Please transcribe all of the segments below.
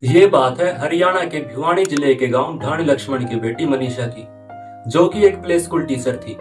ये बात है हरियाणा के भिवानी जिले के गांव ढाणी लक्ष्मण की बेटी मनीषा की, जो कि एक प्ले स्कूल टीचर थी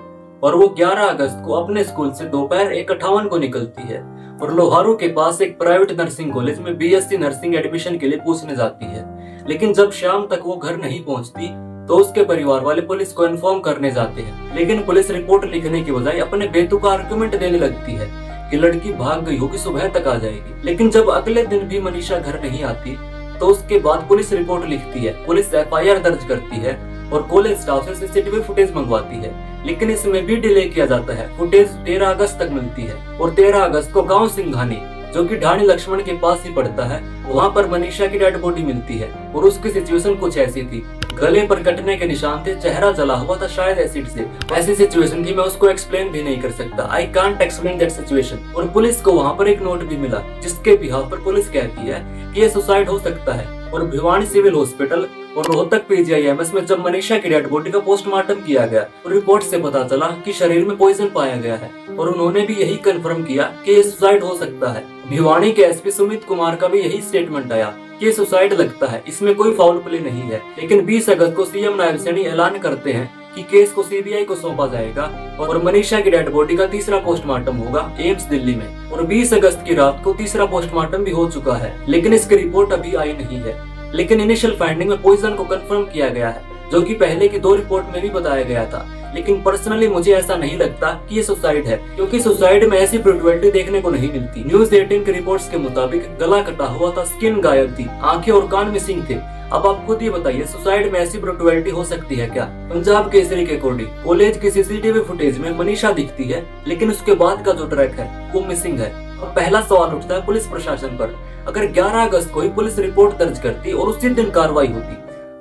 और वो 11 अगस्त को अपने स्कूल से दोपहर 1:58 को निकलती है और लोहारू के पास एक प्राइवेट नर्सिंग कॉलेज में बीएससी नर्सिंग एडमिशन के लिए पूछने जाती है। लेकिन जब शाम तक वो घर नहीं पहुंचती तो उसके परिवार वाले पुलिस को इन्फॉर्म करने जाते हैं, लेकिन पुलिस रिपोर्ट लिखने के बजाय अपने बेतुका आर्गुमेंट देने लगती है कि लड़की भाग गई होगी, सुबह तक आ जाएगी। लेकिन जब अगले दिन भी मनीषा घर नहीं आती तो उसके बाद पुलिस रिपोर्ट लिखती है, पुलिस एफआईआर दर्ज करती है और कॉलेज स्टाफ से सीसीटीवी फुटेज मंगवाती है। लेकिन इसमें भी डिले किया जाता है, फुटेज 13 अगस्त तक मिलती है और 13 अगस्त को गांव सिंघानी, जो कि ढाणी लक्ष्मण के पास ही पड़ता है, वहां पर मनीषा की डेड बॉडी मिलती है और उसकी सिचुएशन कुछ ऐसी थी। गले पर कटने के निशान थे, चेहरा जला हुआ था, शायद एसिड से। ऐसी सिचुएशन थी, मैं उसको एक्सप्लेन भी नहीं कर सकता। I can't explain that situation. और पुलिस को वहाँ पर एक नोट भी मिला जिसके बिहाफ पर पुलिस कहती है कि ये सुसाइड हो सकता है। और भिवानी सिविल हॉस्पिटल और रोहतक पीजीआईएमएस में जब मनीषा की डेड बॉडी का पोस्टमार्टम किया गया और रिपोर्ट से पता चला कि शरीर में पॉइजन पाया गया है और उन्होंने भी यही कंफर्म किया कि ये सुसाइड हो सकता है। भिवानी के एसपी सुमित कुमार का भी यही स्टेटमेंट आया कि सुसाइड लगता है, इसमें कोई फाउल प्ले नहीं है। लेकिन 20 अगस्त को सीएम नायब सैनी ऐलान करते हैं कि केस को सीबीआई को सौंपा जाएगा और मनीषा की डेड बॉडी का तीसरा पोस्टमार्टम होगा एम्स दिल्ली में। और 20 अगस्त की रात को तीसरा पोस्टमार्टम भी हो चुका है, लेकिन इसकी रिपोर्ट अभी आई नहीं है। लेकिन इनिशियल फाइंडिंग में पॉइजन को कंफर्म किया गया है, जो कि पहले की 2 रिपोर्ट में भी बताया गया था। लेकिन पर्सनली मुझे ऐसा नहीं लगता कि ये सुसाइड है, क्योंकि सुसाइड में ऐसी ब्रूटलिटी देखने को नहीं मिलती। न्यूज 18 की रिपोर्ट्स के मुताबिक गला कटा हुआ था, स्किन गायब थी, आंखें और कान मिसिंग थे। अब आप खुद ही बताइए, सुसाइड में ऐसी ब्रूटलिटी हो सकती है क्या? पंजाब केसरी के अकॉर्डिंग कॉलेज की सीसीटीवी फुटेज में मनीषा दिखती है, लेकिन उसके बाद का जो ट्रैक है वो मिसिंग है। अब पहला सवाल उठता है पुलिस प्रशासन पर। अगर 11 अगस्त को ही पुलिस रिपोर्ट दर्ज करती और उसी दिन कार्रवाई होती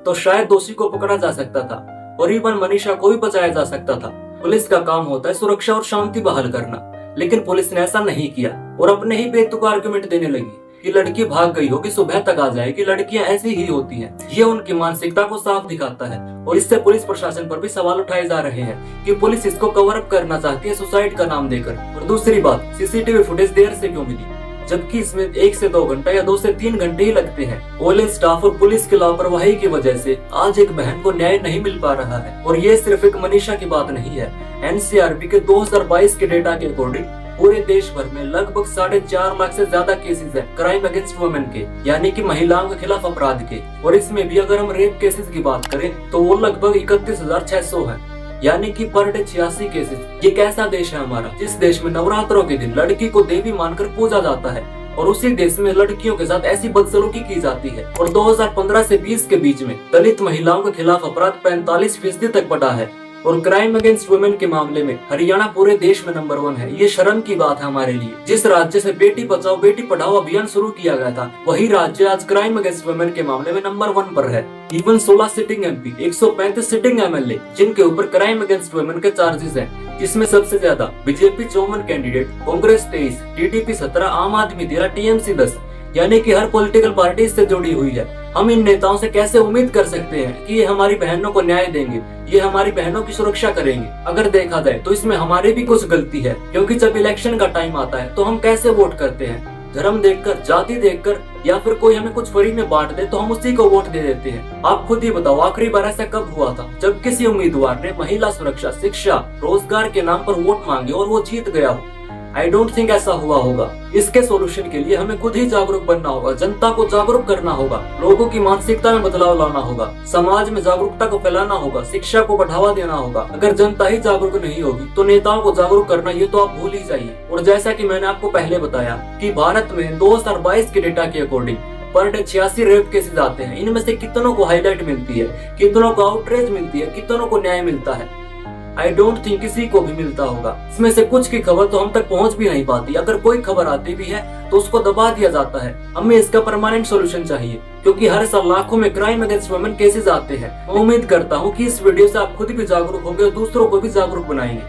तो शायद दोषी को पकड़ा जा सकता था और इवन मनीषा को भी बचाया जा सकता था। पुलिस का काम होता है सुरक्षा और शांति बहाल करना, लेकिन पुलिस ने ऐसा नहीं किया और अपने ही बेतुका आर्गुमेंट देने लगी कि लड़की भाग गई होगी, सुबह तक आ जाएगी, लड़कियां ऐसी ही होती हैं। ये उनकी मानसिकता को साफ दिखाता है और इससे पुलिस प्रशासन पर भी सवाल उठाए जा रहे हैं कि पुलिस इसको कवर अप करना चाहती है सुसाइड का नाम देकर। और दूसरी बात, सीसीटीवी फुटेज देर से क्यों मिली, जबकि इसमें 1 से 2 घंटा या 2 से 3 घंटे ही लगते हैं। कॉलेज स्टाफ और पुलिस की लापरवाही की वजह से आज एक बहन को न्याय नहीं मिल पा रहा है। और ये सिर्फ एक मनीषा की बात नहीं है। एनसीआरबी के 2022 के डेटा के अकॉर्डिंग पूरे देश भर में लगभग 4.5 लाख से ज्यादा केसेस हैं क्राइम अगेंस्ट वुमेन के, यानी कि महिलाओं के खिलाफ अपराध के। और इसमें भी अगर हम रेप केसेस की बात करें तो वो लगभग 31,600 है, यानी कि पर डे 86 केसेस। ये कैसा देश है हमारा, जिस देश में नवरात्रों के दिन लड़की को देवी मानकर पूजा जाता है और उसी देश में लड़कियों के साथ ऐसी बदसलूकी की जाती है। और 2015 से 20 के बीच में दलित महिलाओं के खिलाफ अपराध 45% तक बढ़ा है। और क्राइम अगेंस्ट वुमेन के मामले में हरियाणा पूरे देश में नंबर 1 है। ये शर्म की बात है हमारे लिए। जिस राज्य से बेटी बचाओ बेटी पढ़ाओ अभियान शुरू किया गया था, वही राज्य आज क्राइम अगेंस्ट वुमेन के मामले में नंबर 1 पर है। Even 16 sitting MP, 135 sitting MLA जिनके ऊपर क्राइम अगेंस्ट वुमेन के चार्जेस हैं, जिसमें सबसे ज्यादा बीजेपी 54 कैंडिडेट, कांग्रेस 23, टीडीपी 17, आम आदमी 13, टीएमसी 10, यानी कि हर पॉलिटिकल पार्टी इससे जुड़ी हुई है। हम इन नेताओं से कैसे उम्मीद कर सकते हैं कि ये हमारी बहनों को न्याय देंगे, ये हमारी बहनों की सुरक्षा करेंगे? अगर देखा जाए तो इसमें हमारी भी कुछ गलती है, क्योंकि जब इलेक्शन का टाइम आता है तो हम कैसे वोट करते हैं? धर्म देखकर, जाति देखकर, या फिर कोई हमें कुछ फ्री में बांट दे तो हम उसी को वोट दे देते हैं। आप खुद ही बताओ, आखिरी बार ऐसा कब हुआ था जब किसी उम्मीदवार ने महिला सुरक्षा, शिक्षा, रोजगार के नाम पर वोट मांगे और वो जीत गया हो? आई डोंट थिंक ऐसा हुआ होगा। इसके सोल्यूशन के लिए हमें खुद ही जागरूक बनना होगा, जनता को जागरूक करना होगा, लोगों की मानसिकता में बदलाव लाना होगा, समाज में जागरूकता को फैलाना होगा, शिक्षा को बढ़ावा देना होगा। अगर जनता ही जागरूक नहीं होगी तो नेताओं को जागरूक करना ये तो आप भूल ही जाइए। और जैसा कि मैंने आपको पहले बताया कि भारत में 2022 के डेटा के according per day 86 rape cases आते हैं। इनमें से कितनों को हाईलाइट मिलती है, कितनों को आउटरीच मिलती है, कितनों को न्याय मिलता है? आई डोंट थिंक किसी को भी मिलता होगा। इसमें से कुछ की खबर तो हम तक पहुंच भी नहीं पाती। अगर कोई खबर आती भी है तो उसको दबा दिया जाता है। हमें इसका परमानेंट सॉल्यूशन चाहिए, क्योंकि हर साल लाखों में क्राइम अगेंस्ट वुमेन केसेस आते हैं। मैं उम्मीद करता हूँ कि इस वीडियो से आप खुद भी जागरूक होंगे और दूसरों को भी जागरूक बनाएंगे।